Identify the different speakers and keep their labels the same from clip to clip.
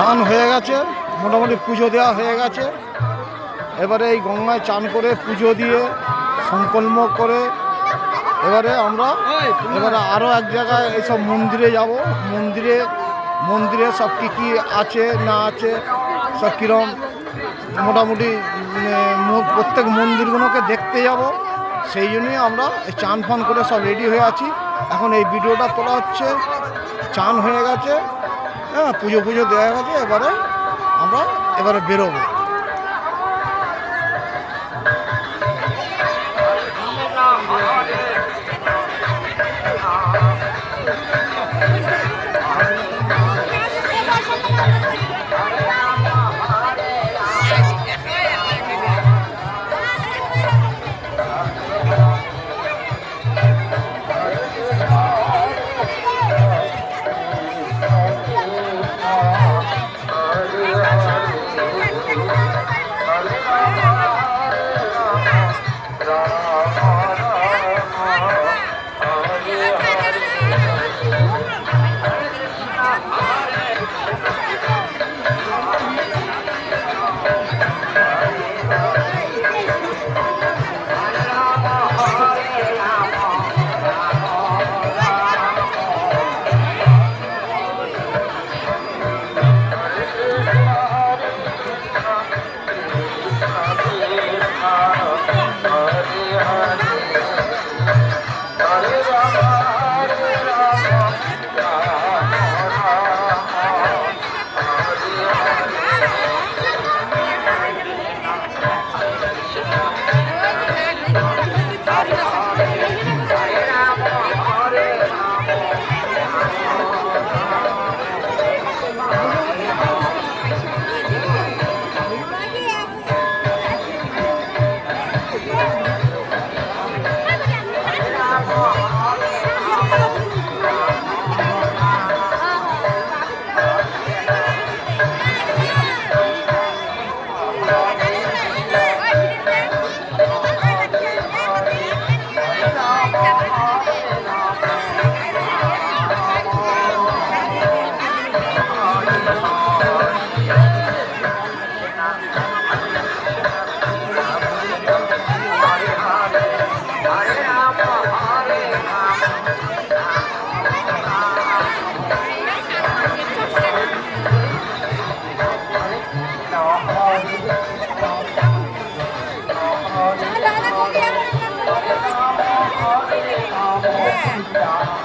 Speaker 1: স্নান হয়ে গেছে, মোটামুটি পুজো দেওয়া হয়ে গেছে। এবারে এই গঙ্গায় চান করে পুজো দিয়ে সংকল্প করে এবারে আমরা আরও এক জায়গায় এইসব মন্দিরে যাব। মন্দিরে সব কী আছে না আছে, সব কীরকম মোটামুটি প্রত্যেক মন্দিরগুলোকে দেখতে যাব। সেই জন্যই আমরা চান ফান করে সব রেডি হয়ে আছি। এখন এই ভিডিওটা তোলা হচ্ছে, চান হয়ে গেছে, হ্যাঁ, পুজো দেওয়া গেছে। এবারে বেরোবো।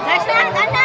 Speaker 2: Next,